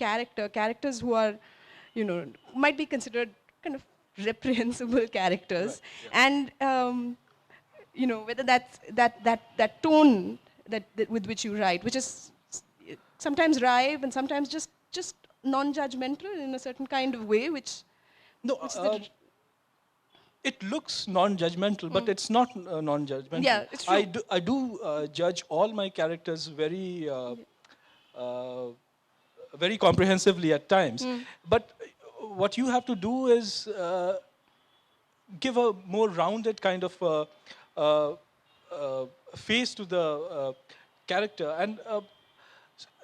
characters who are, might be considered kind of reprehensible characters, Right, yeah. and whether that's that tone that with which you write, which is sometimes ripe and sometimes just non-judgmental in a certain kind of way, No, which is the, it looks non-judgmental, but it's not non-judgmental. yeah, it's true. I do judge all my characters uh, very comprehensively at times. But what you have to do is give a more rounded kind of uh, face to the character, and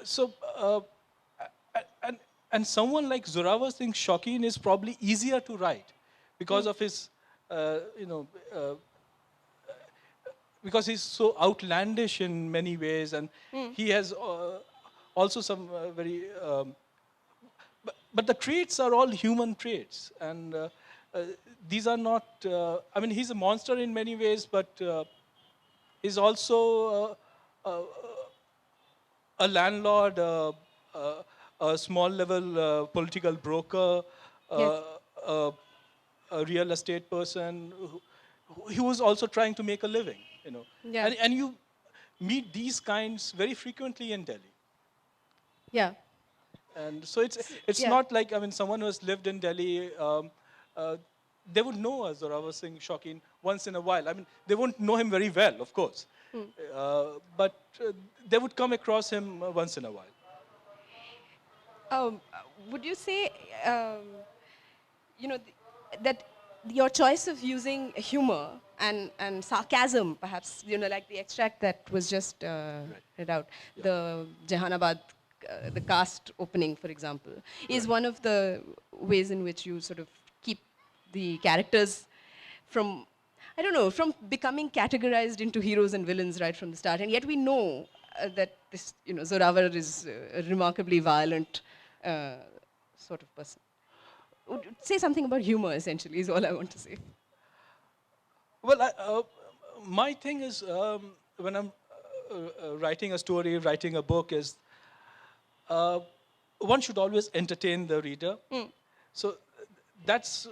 so and and someone like Zorawar Singh Shaukin is probably easier to write because of his you know because he's so outlandish in many ways, and he has also some very but the traits are all human traits, and these are not I mean, he's a monster in many ways, but he's also a landlord, a small level political broker, Yes. uh, a real estate person who was also trying to make a living, you know. Yeah. And you meet these kinds very frequently in Delhi. Yeah. And so it's Yeah. not like, I mean, someone who has lived in Delhi, uh, they would know Zorawar Singh Shaukin once in a while. I mean, they won't know him very well, of course, but they would come across him once in a while. Would you say, that your choice of using humor and sarcasm, perhaps, like the extract that was just read out, the Jahanabad, the cast opening, for example, is one of the ways in which you sort of keep the characters from, I don't know, from becoming categorized into heroes and villains right from the start. And yet we know that this, Zorawar is a remarkably violent sort of person. Say something about humor, essentially, is all I want to say. Well, my thing is, when I'm writing a story, writing a book, is one should always entertain the reader. So that's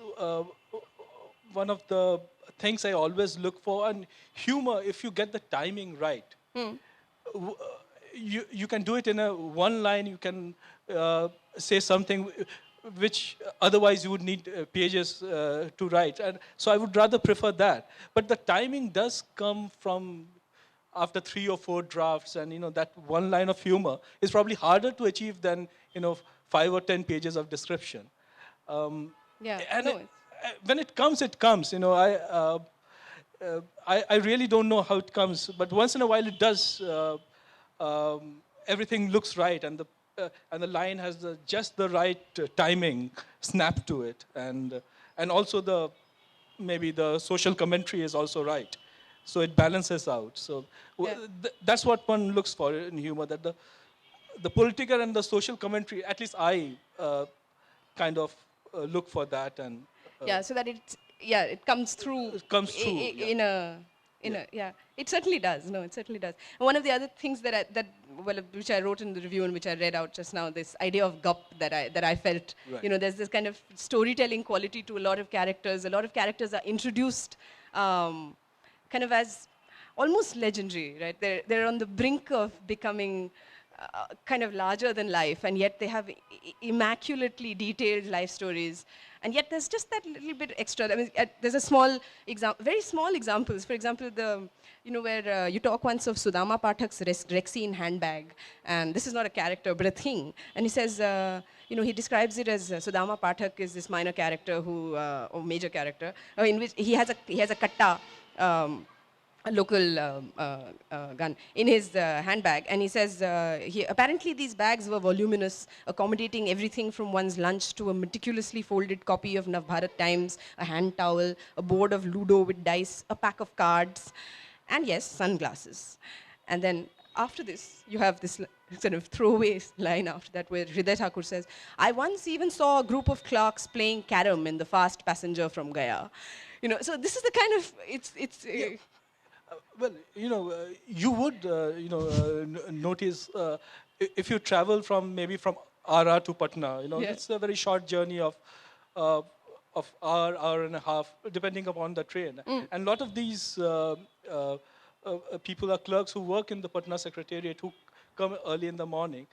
one of the things I always look for. And humor, if you get the timing right, you can do it in a one line. You can say something which otherwise you would need pages to write. And so I would rather prefer that. But the timing does come from after 3 or 4 drafts, and that one line of humor is probably harder to achieve than 5 or 10 pages of description. Yeah, And no, when it comes, it comes. I really don't know how it comes, but once in a while it does. Everything looks right, and the line has just the right timing, snap to it, and also maybe the social commentary is also right, so it balances out. So that's what one looks for in humor, that the political and the social commentary. At least I kind of look for that, and so that it comes through. it comes through. It certainly does. No, it certainly does. And one of the other things which I wrote in the review and which I read out just now, this idea of gup that I felt. Right. There's this kind of storytelling quality to a lot of characters. A lot of characters are introduced kind of as almost legendary, right? They're on the brink of becoming kind of larger than life, and yet they have immaculately detailed life stories. And yet there's just that little bit extra. I mean, there's a small example, very small examples. For example, where you talk once of Sudama Pathak's Rexine handbag, and this is not a character but a thing. And he says, he describes it as Sudama Pathak is this minor character or major character, in which he has a katta. A local gun in his handbag, and he says apparently these bags were voluminous, accommodating everything from one's lunch to a meticulously folded copy of Navbharat Times, a hand towel, a board of Ludo with dice, a pack of cards, and yes, sunglasses. And then after this, you have this sort of throwaway line after that where Hriday Thakur says, I once even saw a group of clerks playing carom in the fast passenger from Gaya. So this is the kind of, well, you would, notice if you travel from maybe from RR to Patna. Yeah. It's a very short journey uh, of hour and a half, depending upon the train. And a lot of these uh, people are clerks who work in the Patna Secretariat who come early in the morning.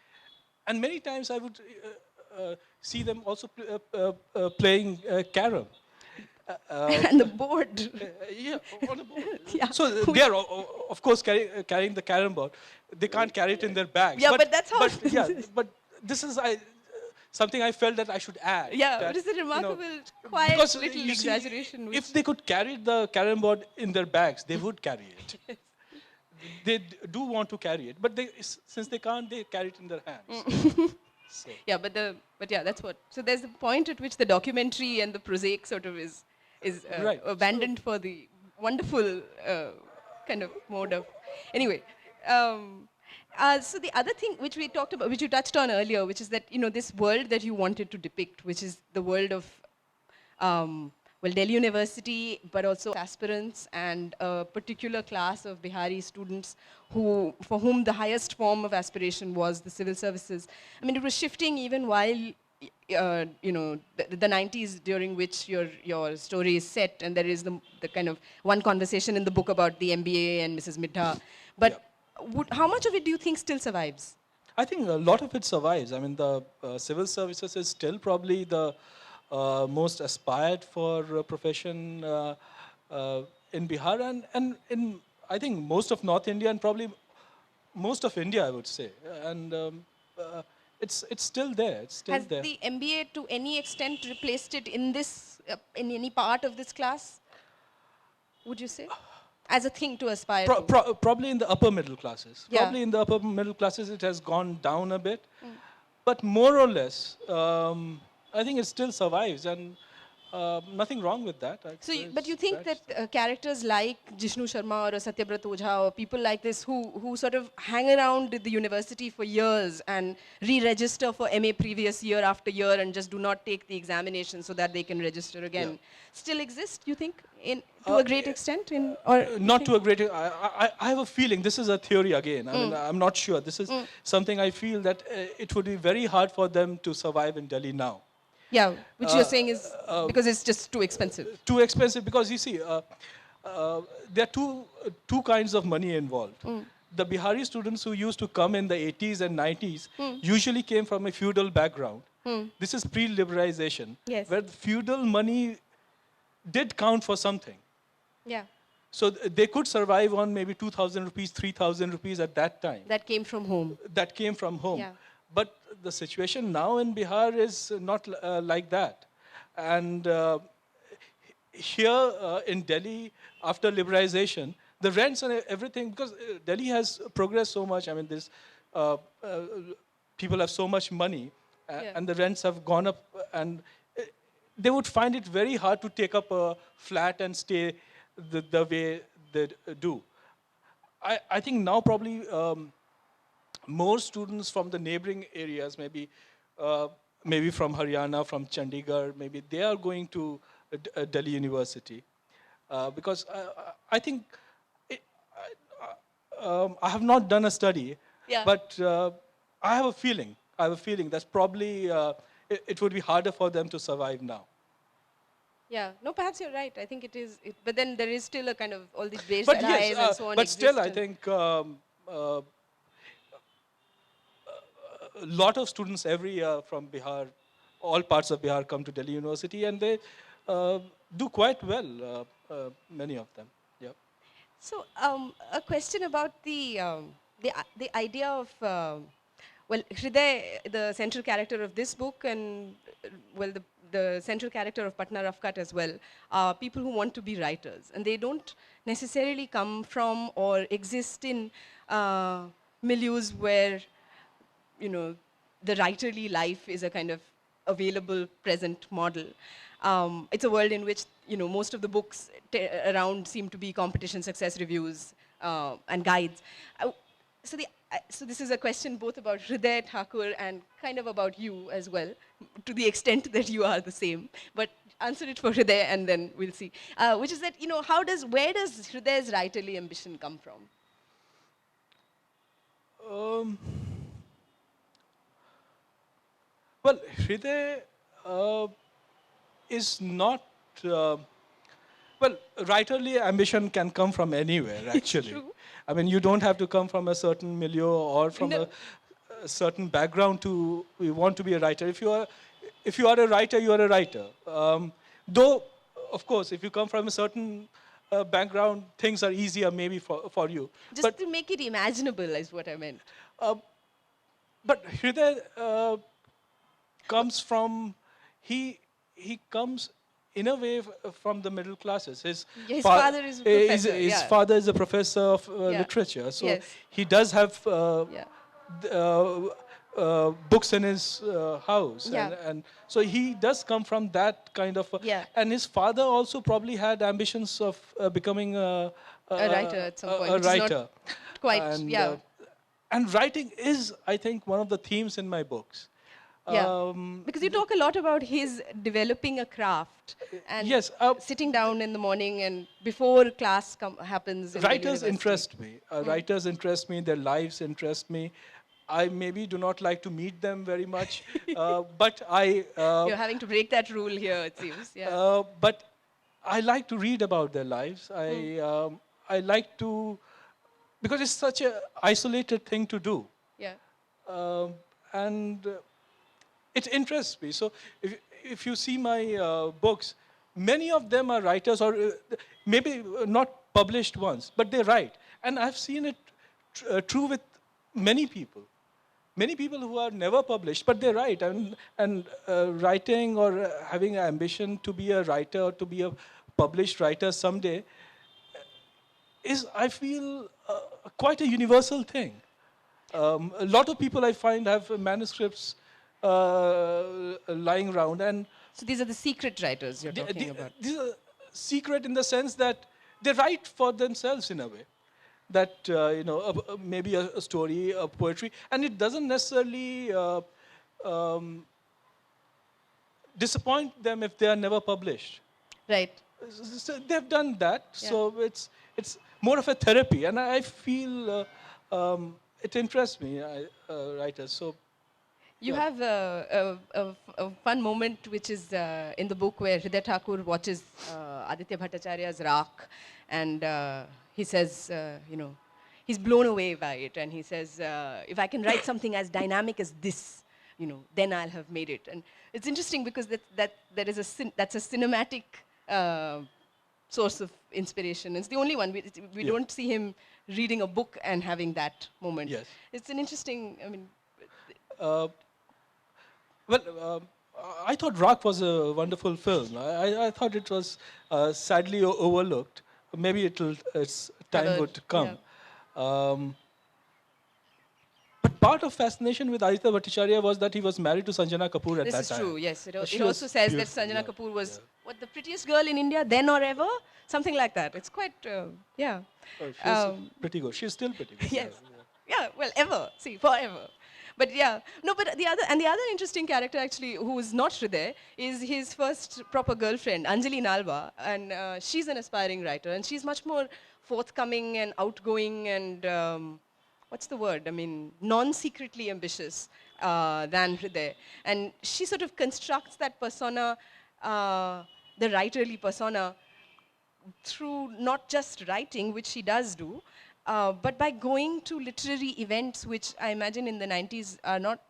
And many times I would see them also playing carom. And the board. Yeah, on a board. Yeah. So they are, of course, carrying the carom board. They can't carry it in their bags. Yeah, but that's how. But yeah, but this is something I felt that I should add. Yeah, that, it is a remarkable, because quiet little you see, exaggeration. if they could carry the carom board in their bags, they would carry it. They do want to carry it, but since they can't, they carry it in their hands. So. Yeah, but yeah, that's what. So there's the point at which the documentary and the prosaic sort of is Right. abandoned for the wonderful kind of mode of. Anyway, so the other thing which we talked about, which you touched on earlier, which is that this world that you wanted to depict, which is the world of Delhi University, but also aspirants and a particular class of Bihari students for whom the highest form of aspiration was the civil services. I mean, it was shifting even while, the 90s, during which your story is set, and there is the kind of one conversation in the book about the MBA and Mrs. Midha. But how much of it do you think still survives? I think a lot of it survives. I mean, the civil services is still probably the most aspired for profession in Bihar and in, I think, most of North India and probably most of India, I would say. And it's still there. It's still there. Has the MBA to any extent replaced it in in any part of this class? Would you say? As a thing to aspire to? Probably in the upper middle classes. Yeah. Probably in the upper middle classes it has gone down a bit. But more or less, I think it still survives, and nothing wrong with that. So, but you think that characters like Jishnu Sharma or Satyabrat Ojha or people like this who sort of hang around the university for years and re-register for MA previous year after year and just do not take the examination so that they can register again, still exist, you think, to a great extent? Not to a great extent. I have a feeling, this is a theory again. I mean, I'm not sure. This is something I feel that it would be very hard for them to survive in Delhi now. Yeah, which you're saying is because it's just too expensive. Too expensive because, you see, there are two kinds of money involved. The Bihari students who used to come in the 80s and 90s usually came from a feudal background. This is pre-liberalization, where the feudal money did count for something. Yeah. So they could survive on maybe 2,000 rupees, 3,000 rupees at that time. That came from home. That came from home. Yeah. But the situation now in Bihar is not like that. And here in Delhi, after liberalization, the rents and everything, because Delhi has progressed so much. I mean, people have so much money, and the rents have gone up, and they would find it very hard to take up a flat and stay the way they do. I think now probably more students from the neighboring areas, maybe from Haryana, from Chandigarh, maybe they are going to Delhi University. Because I think, I have not done a study, but I have a feeling that probably it would be harder for them to survive now. Yeah, no, perhaps you're right. I think it is, but then there is still a kind of all these base But and yes, so on. but still, I think a lot of students every year from Bihar, all parts of Bihar, come to Delhi University, and they do quite well. Many of them. Yeah. So, a question about the idea of Hriday, the central character of this book, and the central character of Patna Rafkat as well, are people who want to be writers, and they don't necessarily come from or exist in milieus where the writerly life is a kind of available present model. It's a world in which most of the books around seem to be competition success reviews and guides. So this is a question both about Hriday Thakur and kind of about you as well, to the extent that you are the same. But answer it for Hriday and then we'll see. Which is that, where does Hriday's writerly ambition come from? Well, Hriday uh, is not. Uh, well, writerly ambition can come from anywhere, It's actually. true. I mean, you don't have to come from a certain milieu or from No. a certain background to you want to be a writer. If you are a writer, you are a writer. Though, of course, if you come from a certain background, things are easier maybe for you. Just But to make it imaginable is what I meant. uh, but Hriday comes from he he comes in a way from the middle classes. Yeah, his father is a professor. His Yeah. father is a professor of Yeah. literature, so Yes. he does have Yeah. books in his house, Yeah. and so he does come from that kind of. Yeah. And his father also probably had ambitions of becoming A writer at some point, a which is not writer, quite. and Yeah. writing is, I think, one of the themes in my books. Yeah. Um, Because you talk a lot about his developing a craft and yes, sitting down in the morning and before class happens in the writers university. interest me. Writers interest me. Their lives interest me. I maybe do not like to meet them very much, but You're having to break that rule here, it seems. Yeah. but I like to read about their lives. I like to, because it's such a isolated thing to do, Yeah. and it interests me. So if you see my books, many of them are writers, or maybe not published ones, but they write. And I've seen it true with many people. Many people who are never published, but they write. And writing or having an ambition to be a writer or to be a published writer someday is, I feel, quite a universal thing. A lot of people I find have manuscripts lying around, and So these are the secret writers you're talking about. these are secret in the sense that they write for themselves in a way. That maybe a story, a poetry, and it doesn't necessarily um, disappoint them if they are never published. Right. So they've done that, Yeah. so it's more of a therapy, and I feel it interests me, writers. So You yeah. have a fun moment which is in the book where Hriday Thakur watches Aditya Bhattacharya's Raak, and he says, he's blown away by it, and he says, if I can write something as dynamic as this, then I'll have made it. And it's interesting because that's a cinematic source of inspiration. It's the only one. We Yeah. don't see him reading a book and having that moment. Yes. It's an interesting, I mean, Uh, well, I thought Rock was a wonderful film. I thought it was sadly overlooked. Maybe its time Have a- would come. yeah. But part of fascination with Aditya Bhattacharya was that he was married to Sanjana Kapoor at This that is time. true, yes. It She also was says that beautiful, Sanjana yeah, Kapoor was, yeah. what, the prettiest girl in India then or ever? Something like that. It's quite, yeah. She's pretty good. She's still pretty good. Yes. Yeah, well, ever. See, forever. But yeah, no, but the other interesting character actually who is not Hriday is his first proper girlfriend, Anjali Nalva, and she's an aspiring writer, and she's much more forthcoming and outgoing and what's the word? I mean, non-secretly ambitious than Hriday, and she sort of constructs that persona, the writerly persona, through not just writing, which she does do, but by going to literary events, which I imagine in the 90s are not,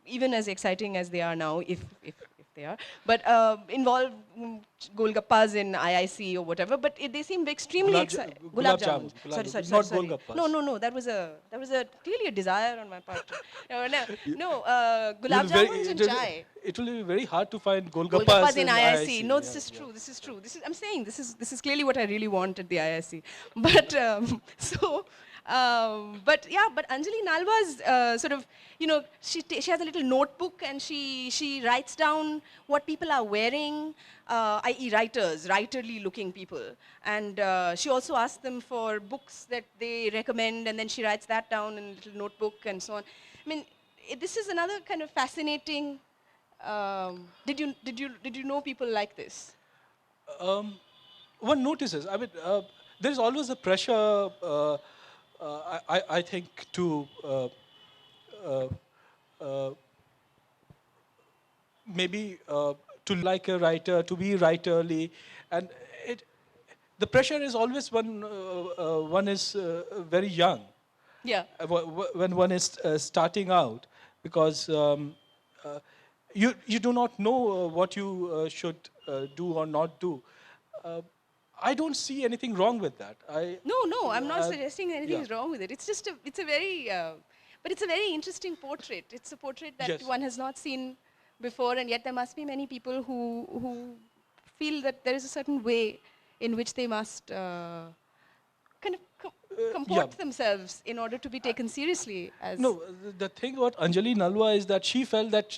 even as exciting as they are now, if they are, but involve Golgappas in IIC or whatever. But they seem extremely exciting. Gulab jamun. Not Golgappas. No. That was a clearly a desire on my part. No, It will gulab be jamuns and will- chai. It will be very hard to find Golgappas Golgappas in IIC. No, Yeah, this is yeah. true. This is true. I'm saying this is clearly what I really want at the IIC. But but Anjali Nalva's sort of, she has a little notebook and she writes down what people are wearing, i.e. writerly looking people, and she also asks them for books that they recommend, and then she writes that down in a little notebook and so on. I mean, this is another kind of fascinating. Did you know people like this? One notices. I mean, there's always a pressure. I think to uh, uh, maybe to like a writer, to be writerly, and it, the pressure is always when one is very young, Yeah. when one is starting out, because uh, you do not know what you should do or not do. Uh, I don't see anything wrong with that. No, no, I'm not Uh, suggesting anything yeah. is wrong with it. It's just it's a very, but it's a very interesting portrait. It's a portrait that Yes. one has not seen before, and yet there must be many people who feel that there is a certain way in which they must kind of Yeah. comport themselves in order to be taken seriously as. No, the thing about Anjali Nalwa is that she felt that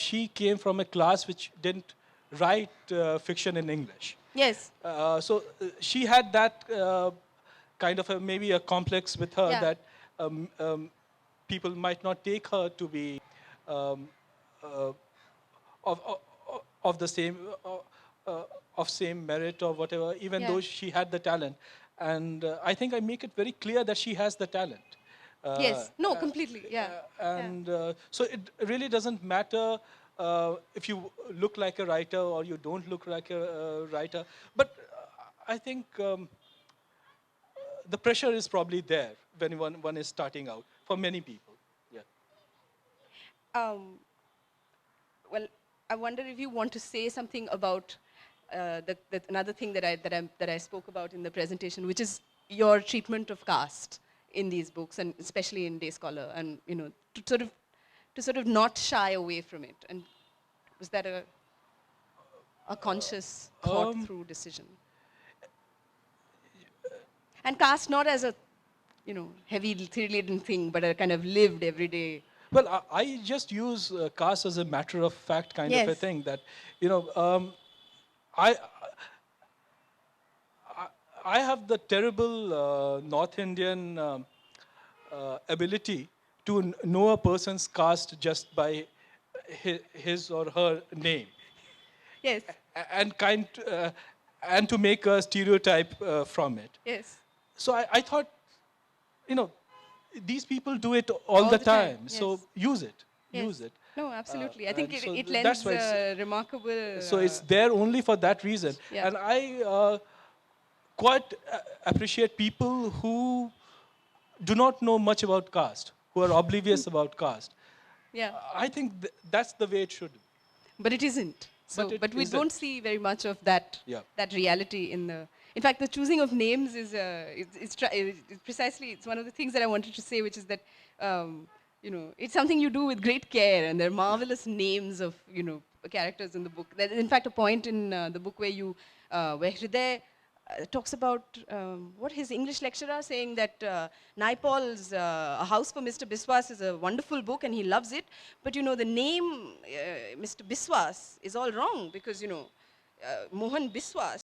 she came from a class which didn't write fiction in English. Yes. So she had that kind of maybe a complex with her, Yeah. that people might not take her to be um, uh, of the same of same merit or whatever, even Yeah. though she had the talent. And I think I make it very clear that she has the talent. Uh, Yes. No, completely. Yeah. Yeah. and so it really doesn't matter if you look like a writer or you don't look like a writer. But I think the pressure is probably there when one is starting out for many people. Yeah. Um, well, I wonder if you want to say something about another thing that I spoke about in the presentation, which is your treatment of caste in these books, and especially in Day Scholar, and to sort of not shy away from it. And was that a conscious, thought Um, through decision? And caste not as a heavy three-laden thing, but a kind of lived everyday. well, I just use caste as a matter of fact kind of a Yes. thing, that, you know, I, I have the terrible North Indian ability to know a person's caste just by his or her name, Yes. and and to make a stereotype from it. Yes. So I thought, you know, these people do it all All the the time. time. So Yes. use it, Yes. use it. No, absolutely. I think And so it that's lends why remarkable. so it's there only for that reason. Yeah. And I quite appreciate people who do not know much about caste, who are oblivious about caste. Yeah. I think that's the way it should be. But it isn't. But So, it but we don't isn't. see very much of that Yeah. that reality in the. In fact, the choosing of names is it's precisely it's one of the things that I wanted to say, which is that it's something you do with great care, and there are marvelous names of characters in the book. There's in fact a point in the book where Hriday talks about what his English lecturer saying that Naipaul's A House for Mr. Biswas is a wonderful book and he loves it, but the name Mr. Biswas is all wrong because Mohan Biswas